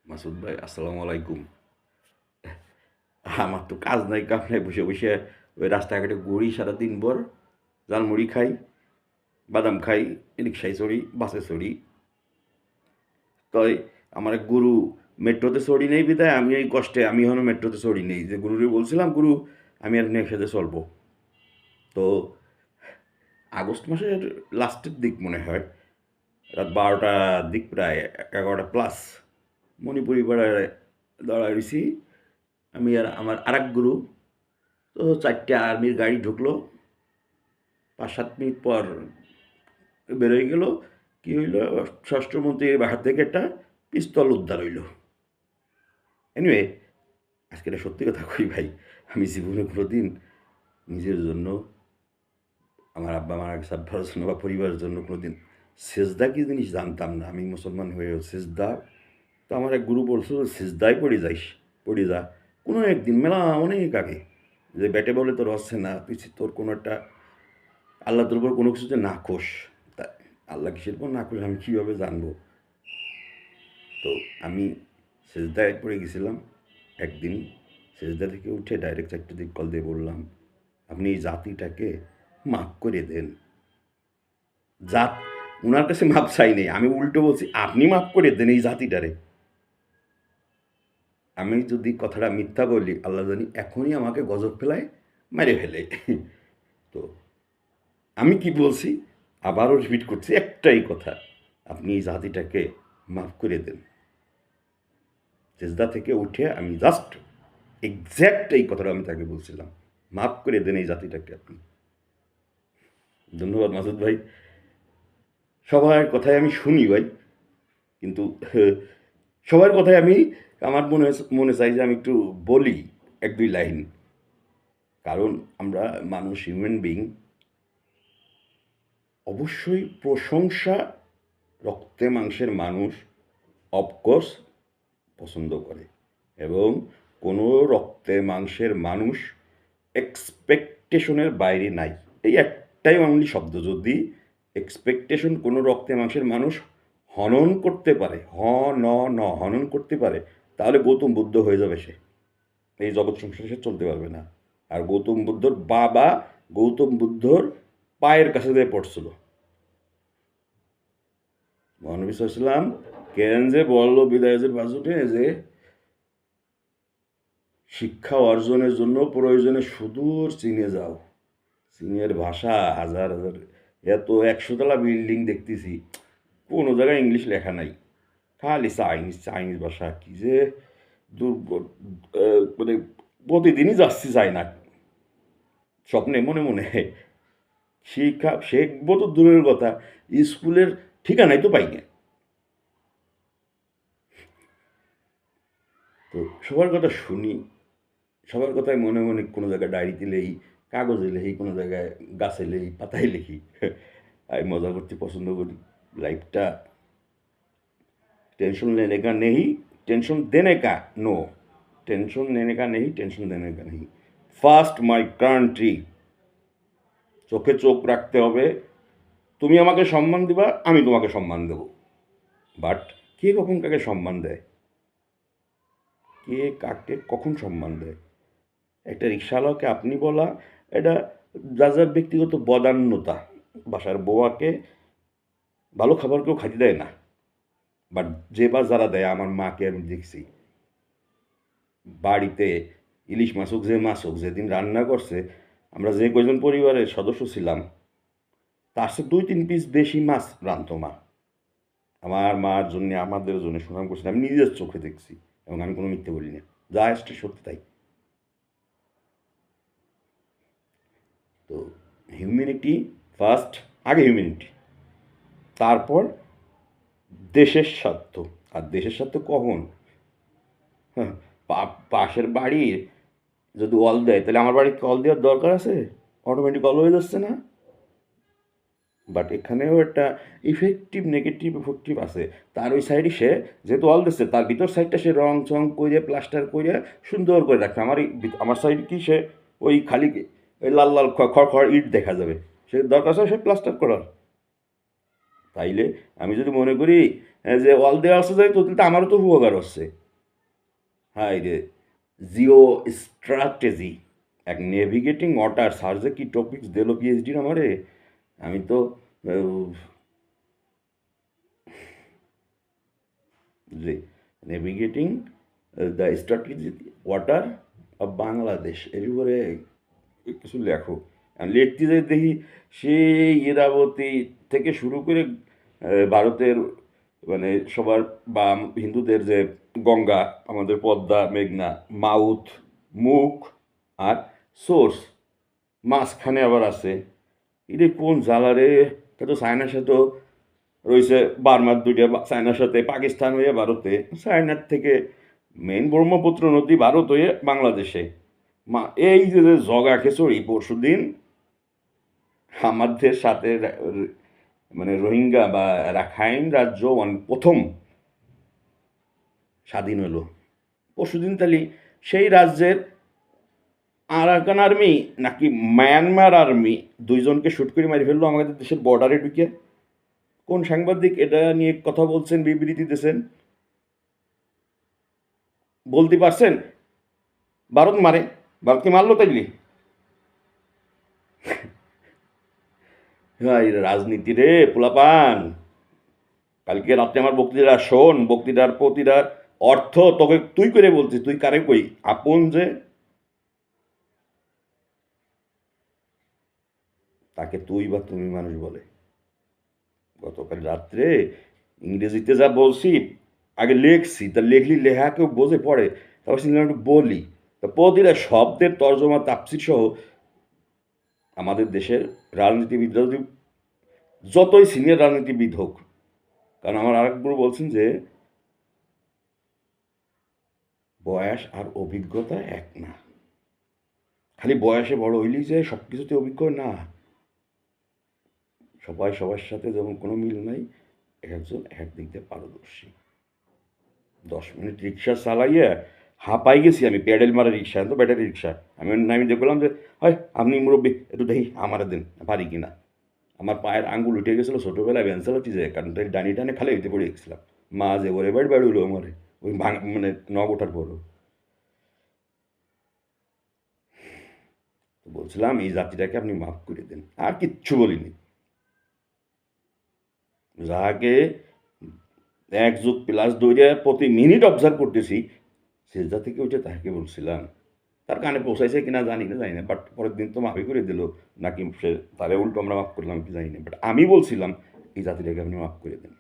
মাসুদ ভাই আসসালামু আলাইকুম। আমার তো কাজ নাই কাম নাই, বসে বসে ওই রাস্তাঘাটে ঘুরি সারাদিন ভর, ঝালমুড়ি খাই, বাদাম খাই, রিক্সায় চড়ি, বাসে চড়ি। তাই আমার এক গুরু মেট্রোতে চড়ি নেই বিদায় আমি এই কষ্টে আমি এখনো মেট্রোতে চড়ি নেই, যে গুরুরে বলছিলাম গুরু আমি আর একসাথে চলবো। তো আগস্ট মাসের লাস্টের দিক মনে হয়, রাত 12টার দিক, প্রায় 11টা প্লাস, মণিপুরি পাড়ায় দাঁড়ায় রয়েছি আমি আর আমার আরেক গুরু। তো 4টে আর্মির গাড়ি ঢুকলো, 5-7 মিনিট পর বেরোয় গেল। কি হইল, স্বরাষ্ট্রমন্ত্রীর বাহার থেকে একটা পিস্তল উদ্ধার হইল। এনিওয়ে, আজকে এটা সত্যি কথা কই ভাই, আমি জীবনে কোনোদিন নিজের জন্য, আমার আব্বা মারা গেছে আব্বার জন্য বা পরিবারের জন্য কোনোদিন সেজদা কি জিনিস জানতাম না। আমি মুসলমান হয়েও সেজদা, তো আমার এক গুরু বলছিল সেজদায় পড়ে যাইস, পড়ে যা কোনো একদিন, মেলা অনেক আগে, যে ব্যাটে বলে তোর হচ্ছে না, তুই তোর কোনো একটা আল্লাহ তোর উপর কোনো কিছুতে না খোস। তা আল্লাহ কিসের উপর না খোস আমি কীভাবে জানবো? তো আমি সেজদায় পড়ে গেছিলাম একদিন। সেজদা থেকে উঠে ডাইরেক্ট একটা দিক কল দিয়ে বললাম, আপনি এই জাতিটাকে মাফ করে দেন। জাত, ওনার কাছে মাপ চাই নেই, আমি উল্টো বলছি আপনি মাফ করে দেন এই জাতিটারে। আমি যদি কথাটা মিথ্যা বলি আল্লাহ জানি এখনই আমাকে গজব ফেলায় মেরে ফেলে। তো আমি কি বলছি, আবারও রিপিট করছি একটাই কথা, আপনি এই জাতিটাকে মাফ করে দেন। সেজদা থেকে উঠে আমি জাস্ট এক্স্যাক্ট এই কথাটা আমি তাকে বলছিলাম, মাফ করে দেন এই জাতিটাকে আপনি। ধন্যবাদ মাসুদ ভাই। সবার কথাই আমি শুনি ভাই, কিন্তু সবার কথাই আমি, আমার মনে মনে চাই যে আমি একটু বলি 1-2 লাইন। কারণ আমরা মানুষ, হিউম্যান বিং, অবশ্যই প্রশংসা রক্তে মাংসের মানুষ অফকোর্স পছন্দ করে, এবং কোনো রক্তে মাংসের মানুষ এক্সপেকটেশনের বাইরে নাই। এই একটাই অনলি শব্দ, যদি এক্সপেকটেশন কোনো রক্তে মাংসের মানুষ হনন করতে পারে, হনন করতে পারে, তাহলে গৌতম বুদ্ধ হয়ে যাবে সে, এই জগৎ সংসারে সে চলতে পারবে না। আর গৌতম বুদ্ধর বাবা গৌতম বুদ্ধর পায়ের কাছে দিয়ে পড়ছিল। মহানবী সাল্লাম কেন যে বলল বিদায়ের বাজুটে যে শিক্ষা অর্জনের জন্য প্রয়োজনে সুদূর চীনে যাও। চীনের ভাষা হাজার হাজার, এত 100 তলা বিল্ডিং দেখতেছি, কোনো জায়গায় ইংলিশ লেখা নাই, খালি চাইনিজ চাইনিজ ভাষা। কি যে মানে প্রতিদিনই যাচ্ছি চাই না, স্বপ্নে মনে মনে। শিক্ষা শিখবো তো দূরের কথা, স্কুলের ঠিকানাই তো পাই না। তো সবার কথা শুনি, সবার কথায় মনে মনে কোনো জায়গায় ডায়েরিতে লেখি, কাগজে লেখি, কোনো জায়গায় গাছে লেখি, পাতায় লেখি। আমি মজা করতে পছন্দ করি। লাইফটা टेंशन लेने का नहीं, टेंशन देने का नो, टेंशन लेने का नहीं, टेंशन देने का नहीं। ফার্স্ট মাই কান্ট্রি, চোখে চোখ রাখতে হবে। তুমি আমাকে সম্মান দিবা, আমি তোমাকে সম্মান দেব। বাট কে কখন কাকে সম্মান দেয়, কে কাকে কখন সম্মান দেয়, একটা রিক্সাওয়ালাকে আপনি বলা, এটা যার যার ব্যক্তিগত বদান্যতা। বাসার বউয়াকে ভালো খাবার কেউ খাইতে দেয় না, বাট যে বা যারা দেয়, আমার মাকে আমি দেখছি বাড়িতে ইলিশ মাছ হোক, যে মাছ হোক, যেদিন রান্না করছে, আমরা যে কয়জন পরিবারের সদস্য ছিলাম, তার সে 2-3 পিস বেশি মাছ রাঁধতো মা। আমার মার জন্য, আমাদের জন্য সুনাম করছে, আমি নিজের চোখে দেখছি, এবং আমি কোনো মিথ্যে বলি না, যা আসছে সত্যি তাই। তো হিউম্যানিটি ফার্স্ট, আগে হিউম্যানিটি, তারপর দেশের স্বার্থ। আর দেশের স্বার্থ কখন, হ্যাঁ, পাশের বাড়ির যদি অল দেয়, তাহলে আমার বাড়ির কল দেওয়ার দরকার আছে? অটোমেটিক অল হয়ে যাচ্ছে না? বাট এখানেও একটা ইফেক্টিভ নেগেটিভ ইফেক্টিভ আছে। তার ওই সাইডে সে যেহেতু অল দিচ্ছে, তার ভিতর সাইডটা সে রং চং করে প্লাস্টার করে সুন্দর করে রাখছে। আমার এই আমার সাইড কি, সে ওই খালি ওই লাল লাল খড় খড় ইট দেখা যাবে, সে দরকার আছে সে প্লাস্টার করার। তাইলে আমি যদি মনে করি যে ওয়াল দেওয়া আসতে যায় তো তাহলে তো আমারও তো উপকার হচ্ছে। হাই রে, জিও স্ট্র্যাটেজি এক নেভিগেটিং ওয়াটার স্যার যে কি টপিকস দিল পিএইচডির আমারে, আমি তো যে navigating the strategy water of Bangladesh এর উপরে কিছু লেখো। আর লিখতে যাই দেখি সেই ইরাবতী থেকে শুরু করে ভারতের মানে সবার বা হিন্দুদের যে গঙ্গা, আমাদের পদ্মা, মেঘনা, মাউথ, মুখ আর সোর্স, মাঝখানে আবার আছে। এটা কোন জ্বালারে, তো চায়নার সাথেও রয়েছে, বার্মার দুইটা চায়নার সাথে, পাকিস্তান হয়ে ভারতে, চায়নার থেকে মেইন ব্রহ্মপুত্র নদী ভারত হয়ে বাংলাদেশে। এই যে জগা খেচড়ি পরশু দিন আমাদের সাথে মানে রোহিঙ্গা বা রাখাইন রাজ্য প্রথম স্বাধীন হলো পরশুদিন। তাহলে সেই রাজ্যের আরাকান আর্মি নাকি মায়ানমার আর্মি দুইজনকে শুট করে মারি ফেললো আমাদের দেশের বর্ডারে ঢুকে। কোন সাংবাদিক এটা নিয়ে কথা বলছেন, বিবৃতি দিয়েছেন, বলতে পারছেন? ভারত মারে, ভারতকে মারলো তাইলে? হ্যাঁ, রাজনীতি রে পোলাপান। কালকে রাত্রে আমার বক্তৃতা শোন, বক্তৃতার প্রতিটা অর্থ তোকে তুই করে বলছিস, তুই কারে কই আপন যে, তাকে তুই বা তুমি মানুষ বলে। গতকাল রাত্রে ইংরেজিতে যা বলছি আগে লিখছি, তা লেখলি লেখা কেউ বোঝে পড়ে, তারপর শুনলাম একটু বলি, তা প্রতিটা শব্দের তর্জমা তাফসির সহ আমাদের দেশের রাজনীতিবিদরা যদি যতই সিনিয়র রাজনীতিবিদ হোক, কারণ আমার আরেক বড় বলছেন যে বয়স আর অভিজ্ঞতা এক না, খালি বয়সে বড় হইলেই যে সব কিছুতে অভিজ্ঞ না, সবাই সবার সাথে যেমন কোনো মিল নাই, এক একজন এক দিক দিয়ে পারদর্শী। 10 মিনিট রিক্সা চালাইয়া হাঁপাই গেছি আমি, প্যাডেল মারা রিক্সা, তো ব্যাটারি রিক্সা। আমি দেখলাম যে হয় আপনি মুরব্বী একটু দেখি আমার দেন পারি কিনা। আমার পায়ের আঙ্গুল উঠে গেছিলো ছোটোবেলায় ভ্যান চালাচ্ছি যে, কারণ তাই ডানি টানে খালে হইতে পড়ে গেছিলাম। মা যে ওরে বাড়ি বাড়িলো আমারে ওই মানে নখ ওঠার পরও। বলছিলাম এই জাতিটাকে আপনি মাফ করে দেন, আর কিচ্ছু বলিনি। যাহাকে 1++2 প্রতি মিনিট অবজার্ভ করতেছি, সেজদা থেকে উঠে তাহাকে বলছিলাম। তার কানে পৌঁছাইছে কিনা জানি না, বাট পরের দিন তো মাফি করে দিল, নাকি সে তারে উল্টো আমরা মাফ করলাম কি জানি না, বাট আমি বলছিলাম এই জাতিটাকে আপনি মাফ করে দেন।